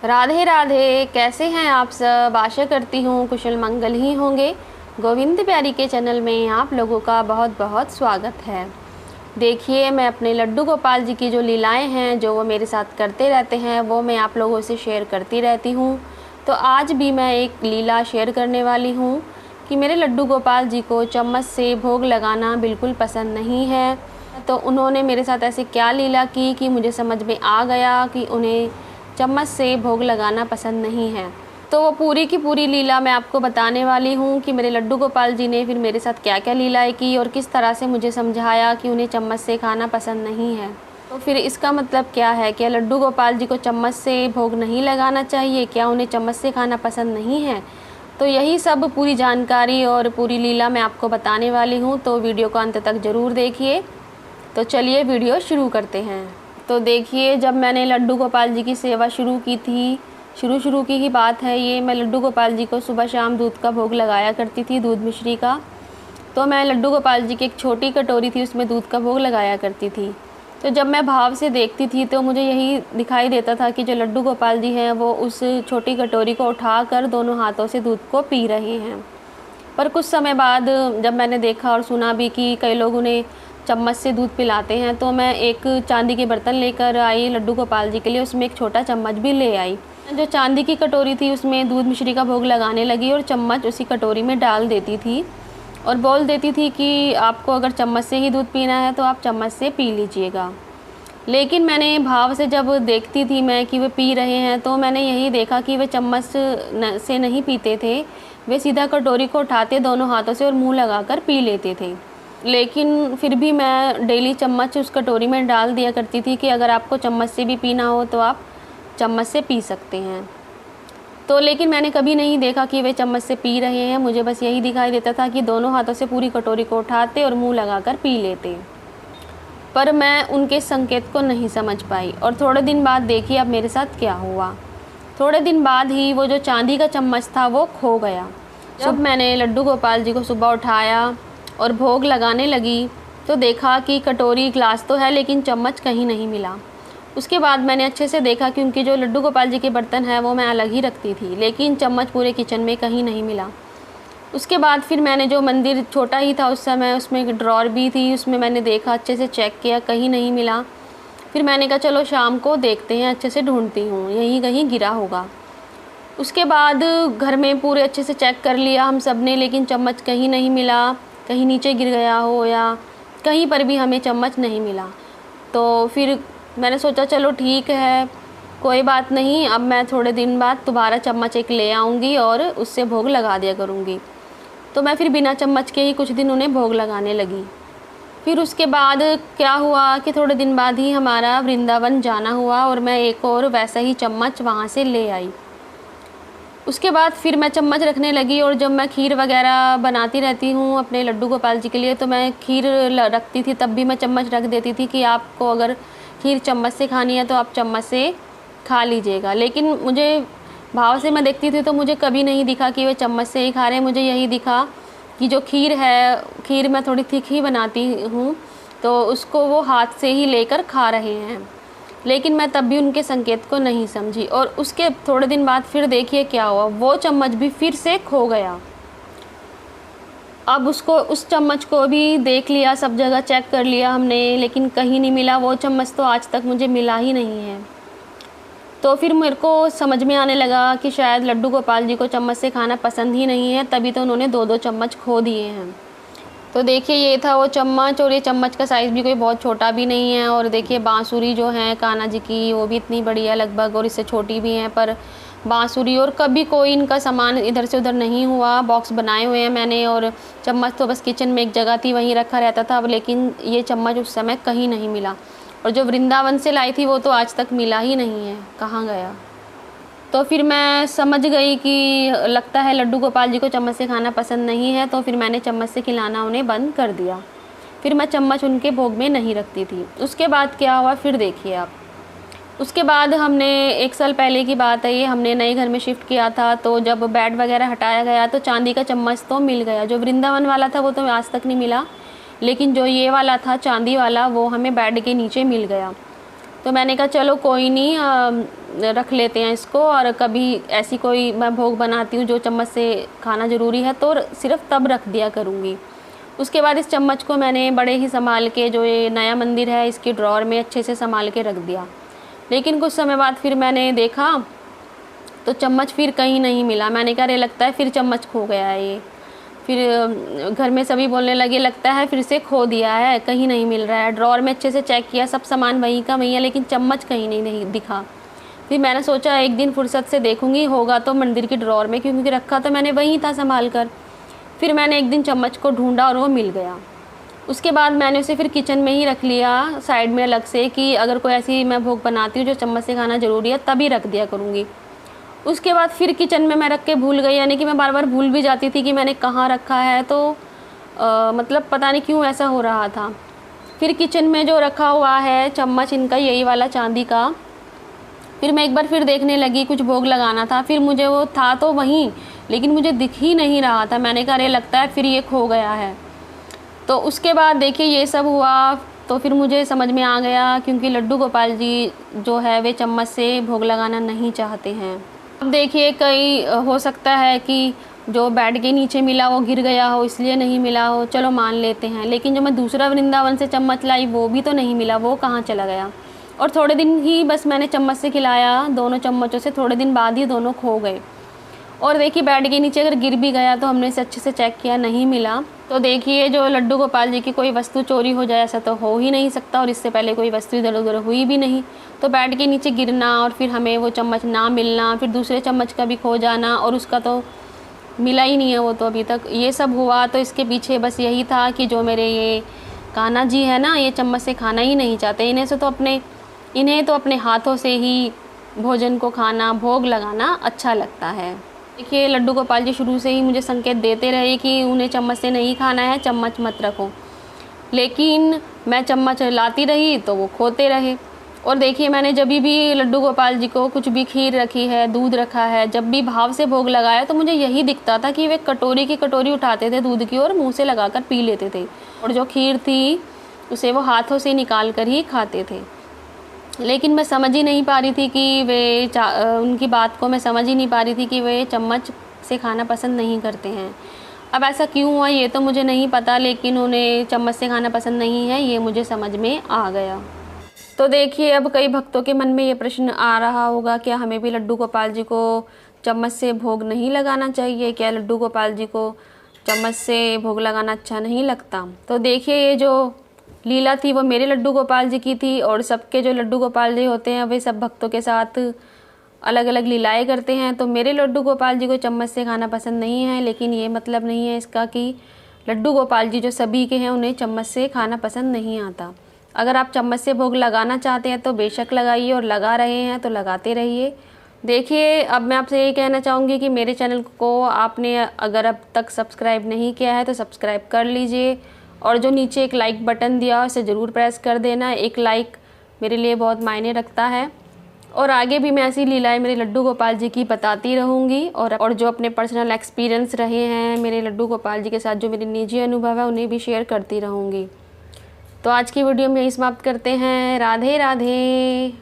राधे राधे। कैसे हैं आप सब? आशा करती हूँ कुशल मंगल ही होंगे। गोविंद प्यारी के चैनल में आप लोगों का बहुत बहुत स्वागत है। देखिए, मैं अपने लड्डू गोपाल जी की जो लीलाएं हैं, जो वो मेरे साथ करते रहते हैं, वो मैं आप लोगों से शेयर करती रहती हूँ। तो आज भी मैं एक लीला शेयर करने वाली हूँ कि मेरे लड्डू गोपाल जी को चम्मच से भोग लगाना बिल्कुल पसंद नहीं है। तो उन्होंने मेरे साथ ऐसे क्या लीला की कि मुझे समझ में आ गया कि उन्हें चम्मच से भोग लगाना पसंद नहीं है। तो वो पूरी की पूरी लीला मैं आपको बताने वाली हूँ कि मेरे लड्डू गोपाल जी ने फिर मेरे साथ क्या क्या लीलाएं की और किस तरह से मुझे समझाया कि उन्हें चम्मच से खाना पसंद नहीं है। तो फिर इसका मतलब क्या है? क्या लड्डू गोपाल जी को चम्मच से भोग नहीं लगाना चाहिए? क्या उन्हें चम्मच से खाना पसंद नहीं है? तो यही सब पूरी जानकारी और पूरी लीला मैं आपको बताने वाली हूँ। तो वीडियो को अंत तक ज़रूर देखिए। तो चलिए वीडियो शुरू करते हैं। तो देखिए, जब मैंने लड्डू गोपाल जी की सेवा शुरू की थी, शुरू की ही बात है ये, मैं लड्डू गोपाल जी को सुबह शाम दूध का भोग लगाया करती थी, दूध मिश्री का। तो मैं लड्डू गोपाल जी की एक छोटी कटोरी थी, उसमें दूध का भोग लगाया करती थी। तो जब मैं भाव से देखती थी तो मुझे यही दिखाई देता था कि जो लड्डू गोपाल जी हैं वो उस छोटी कटोरी को उठाकर दोनों हाथों से दूध को पी रहे हैं। पर कुछ समय बाद जब मैंने देखा और सुना भी कि कई लोग उन्हें चम्मच से दूध पिलाते हैं, तो मैं एक चांदी के बर्तन लेकर आई लड्डू गोपाल जी के लिए, उसमें एक छोटा चम्मच भी ले आई। जो चांदी की कटोरी थी उसमें दूध मिश्री का भोग लगाने लगी और चम्मच उसी कटोरी में डाल देती थी और बोल देती थी कि आपको अगर चम्मच से ही दूध पीना है तो आप चम्मच से पी लीजिएगा। लेकिन मैंने भाव से जब देखती थी मैं कि वे पी रहे हैं, तो मैंने यही देखा कि वे चम्मच से नहीं पीते थे, वे सीधा कटोरी को उठाते दोनों हाथों से और मुंह लगाकर पी लेते थे। लेकिन फिर भी मैं डेली चम्मच उस कटोरी में डाल दिया करती थी कि अगर आपको चम्मच से भी पीना हो तो आप चम्मच से पी सकते हैं। तो लेकिन मैंने कभी नहीं देखा कि वे चम्मच से पी रहे हैं, मुझे बस यही दिखाई देता था कि दोनों हाथों से पूरी कटोरी को उठाते और मुंह लगाकर पी लेते। पर मैं उनके संकेत को नहीं समझ पाई और थोड़े दिन बाद देखिए अब मेरे साथ क्या हुआ। थोड़े दिन बाद ही वो जो चांदी का चम्मच था वो खो गया। जब मैंने लड्डू गोपाल जी को सुबह उठाया और भोग लगाने लगी तो देखा कि कटोरी ग्लास तो है लेकिन चम्मच कहीं नहीं मिला। उसके बाद मैंने अच्छे से देखा कि उनके जो लड्डू गोपाल जी के बर्तन हैं वो मैं अलग ही रखती थी, लेकिन चम्मच पूरे किचन में कहीं नहीं मिला। उसके बाद फिर मैंने जो मंदिर छोटा ही था उस समय, उसमें एक ड्रॉर भी थी, उसमें मैंने देखा, अच्छे से चेक किया, कहीं नहीं मिला। फिर मैंने कहा चलो शाम को देखते हैं, अच्छे से ढूंढती हूँ, यहीं कहीं गिरा होगा। उसके बाद घर में पूरे अच्छे से चेक कर लिया हम सब ने, लेकिन चम्मच कहीं नहीं मिला, कहीं नीचे गिर गया हो या कहीं पर भी हमें चम्मच नहीं मिला। तो फिर मैंने सोचा चलो ठीक है, कोई बात नहीं, अब मैं थोड़े दिन बाद दोबारा चम्मच एक ले आऊँगी और उससे भोग लगा दिया करूँगी। तो मैं फिर बिना चम्मच के ही कुछ दिन उन्हें भोग लगाने लगी। फिर उसके बाद क्या हुआ कि थोड़े दिन बाद ही हमारा वृंदावन जाना हुआ और मैं एक और वैसा ही चम्मच वहाँ से ले आई। उसके बाद फिर मैं चम्मच रखने लगी और जब मैं खीर वगैरह बनाती रहती हूँ अपने लड्डू गोपाल जी के लिए, तो मैं खीर रखती थी, तब भी मैं चम्मच रख देती थी कि आपको अगर खीर चम्मच से खानी है तो आप चम्मच से खा लीजिएगा। लेकिन मुझे भाव से मैं देखती थी तो मुझे कभी नहीं दिखा कि वे चम्मच से ही खा रहे हैं। मुझे यही दिखा कि जो खीर है, खीर मैं थोड़ी थिक ही बनाती हूँ, तो उसको वो हाथ से ही लेकर खा रहे हैं। लेकिन मैं तब भी उनके संकेत को नहीं समझी और उसके थोड़े दिन बाद फिर देखिए क्या हुआ, वो चम्मच भी फिर से खो गया। अब उस चम्मच को भी देख लिया, सब जगह चेक कर लिया हमने, लेकिन कहीं नहीं मिला। वो चम्मच तो आज तक मुझे मिला ही नहीं है। तो फिर मेरे को समझ में आने लगा कि शायद लड्डू गोपाल जी को चम्मच से खाना पसंद ही नहीं है, तभी तो उन्होंने 2-2 चम्मच खो दिए हैं। तो देखिए ये था वो चम्मच, और ये चम्मच का साइज़ भी कोई बहुत छोटा भी नहीं है। और देखिए बांसुरी जो है कान्हा जी की, वो भी इतनी बड़ी है लगभग, और इससे छोटी भी हैं। पर बांसुरी और कभी कोई इनका सामान इधर से उधर नहीं हुआ। बॉक्स बनाए हुए हैं मैंने, और चम्मच तो बस किचन में एक जगह थी वहीं रखा रहता था। अब लेकिन ये चम्मच उस समय कहीं नहीं मिला, और जो वृंदावन से लाई थी वो तो आज तक मिला ही नहीं है, कहाँ गया। तो फिर मैं समझ गई कि लगता है लड्डू गोपाल जी को चम्मच से खाना पसंद नहीं है, तो फिर मैंने चम्मच से खिलाना उन्हें बंद कर दिया। फिर मैं चम्मच उनके भोग में नहीं रखती थी। उसके बाद क्या हुआ फिर देखिए आप। उसके बाद हमने 1 साल पहले की बात है ये, हमने नए घर में शिफ्ट किया था। तो जब बेड वगैरह हटाया गया तो चांदी का चम्मच तो मिल गया। जो वृंदावन वाला था वो तो आज तक नहीं मिला, लेकिन जो ये वाला था चांदी वाला, वो हमें बेड के नीचे मिल गया। तो मैंने कहा चलो कोई नहीं, रख लेते हैं इसको, और कभी ऐसी कोई मैं भोग बनाती हूँ जो चम्मच से खाना ज़रूरी है तो सिर्फ तब रख दिया करूँगी। उसके बाद इस चम्मच को मैंने बड़े ही संभाल के, जो ये नया मंदिर है इसकी ड्रॉअर में अच्छे से संभाल के रख दिया। लेकिन कुछ समय बाद फिर मैंने देखा तो चम्मच फिर कहीं नहीं मिला। मैंने कहा अरे लगता है फिर चम्मच खो गया है ये। फिर घर में सभी बोलने लगे लगता है फिर से खो दिया है, कहीं नहीं मिल रहा है। ड्रॉअर में अच्छे से चेक किया, सब सामान वहीं का वहीं है, लेकिन चम्मच कहीं नहीं दिखा। फिर मैंने सोचा एक दिन फुर्सत से देखूंगी, होगा तो मंदिर की ड्रॉअर में, क्योंकि रखा तो मैंने वहीं था संभाल कर। फिर मैंने एक दिन चम्मच को ढूंढा और वो मिल गया। उसके बाद मैंने उसे फिर किचन में ही रख लिया साइड में अलग से, कि अगर कोई ऐसी मैं भोग बनाती हूँ जो चम्मच से खाना ज़रूरी है तभी रख दिया करूँगी। उसके बाद फिर किचन में मैं रख के भूल गई, यानी कि मैं बार बार भूल भी जाती थी कि मैंने कहाँ रखा है। तो मतलब पता नहीं क्यों ऐसा हो रहा था। फिर किचन में जो रखा हुआ है चम्मच इनका, यही वाला चांदी का, फिर मैं एक बार फिर देखने लगी, कुछ भोग लगाना था। फिर मुझे वो था तो वहीं, लेकिन मुझे दिख ही नहीं रहा था। मैंने कहा अरे लगता है फिर ये खो गया है। तो उसके बाद देखिए ये सब हुआ, तो फिर मुझे समझ में आ गया, क्योंकि लड्डू गोपाल जी जो है वे चम्मच से भोग लगाना नहीं चाहते हैं। अब देखिए कई हो सकता है कि जो बेड के नीचे मिला वो गिर गया हो इसलिए नहीं मिला हो, चलो मान लेते हैं। लेकिन जो मैं दूसरा वृंदावन से चम्मच लाई वो भी तो नहीं मिला, वो कहाँ चला गया। और थोड़े दिन ही बस मैंने चम्मच से खिलाया, दोनों चम्मचों से थोड़े दिन बाद ही दोनों खो गए। और देखिए बेड के नीचे अगर गिर भी गया तो हमने इसे अच्छे से चेक किया, नहीं मिला। तो देखिए जो लड्डू गोपाल जी की कोई वस्तु चोरी हो जाए ऐसा तो हो ही नहीं सकता, और इससे पहले कोई वस्तु इधर उधर हुई भी नहीं। तो बेड के नीचे गिरना और फिर हमें वो चम्मच ना मिलना, फिर दूसरे चम्मच का भी खो जाना, और उसका तो मिला ही नहीं है वो तो अभी तक, ये सब हुआ। तो इसके पीछे बस यही था कि जो मेरे ये कान्हा जी है ना, ये चम्मच से खाना ही नहीं चाहते। इन्हें तो अपने हाथों से ही भोजन को खाना, भोग लगाना अच्छा लगता है। देखिए लड्डू गोपाल जी शुरू से ही मुझे संकेत देते रहे कि उन्हें चम्मच से नहीं खाना है, चम्मच मत रखो। लेकिन मैं चम्मच लाती रही तो वो खोते रहे। और देखिए मैंने जब भी लड्डू गोपाल जी को कुछ भी खीर रखी है, दूध रखा है, जब भी भाव से भोग लगाया तो मुझे यही दिखता था कि वे कटोरी की कटोरी उठाते थे दूध की और मुँह से लगाकर पी लेते थे, और जो खीर थी उसे वो हाथों से निकाल कर ही खाते थे। लेकिन मैं समझ ही नहीं पा रही थी कि उनकी बात को मैं समझ ही नहीं पा रही थी कि वे चम्मच से खाना पसंद नहीं करते हैं। अब ऐसा क्यों हुआ ये तो मुझे नहीं पता, लेकिन उन्हें चम्मच से खाना पसंद नहीं है ये मुझे समझ में आ गया। तो देखिए अब कई भक्तों के मन में ये प्रश्न आ रहा होगा, क्या हमें भी लड्डू गोपाल जी को चम्मच से भोग नहीं लगाना चाहिए? क्या लड्डू गोपाल जी को चम्मच से भोग लगाना अच्छा नहीं लगता? तो देखिए ये जो लीला थी वो मेरे लड्डू गोपाल जी की थी, और सबके जो लड्डू गोपाल जी होते हैं वे सब भक्तों के साथ अलग अलग लीलाएं करते हैं। तो मेरे लड्डू गोपाल जी को चम्मच से खाना पसंद नहीं है, लेकिन ये मतलब नहीं है इसका कि लड्डू गोपाल जी जो सभी के हैं उन्हें चम्मच से खाना पसंद नहीं आता। अगर आप चम्मच से भोग लगाना चाहते हैं तो बेशक लगाइए, और लगा रहे हैं तो लगाते रहिए। देखिए अब मैं आपसे यही कहना चाहूँगी कि मेरे चैनल को आपने अगर अब तक सब्सक्राइब नहीं किया है तो सब्सक्राइब कर लीजिए, और जो नीचे एक लाइक बटन दिया उसे ज़रूर प्रेस कर देना। एक लाइक मेरे लिए बहुत मायने रखता है, और आगे भी मैं ऐसी लीलाएं मेरे लड्डू गोपाल जी की बताती रहूँगी, और जो अपने पर्सनल एक्सपीरियंस रहे हैं मेरे लड्डू गोपाल जी के साथ, जो मेरे निजी अनुभव है उन्हें भी शेयर करती रहूँगी। तो आज की वीडियो में यही समाप्त करते हैं। राधे राधे।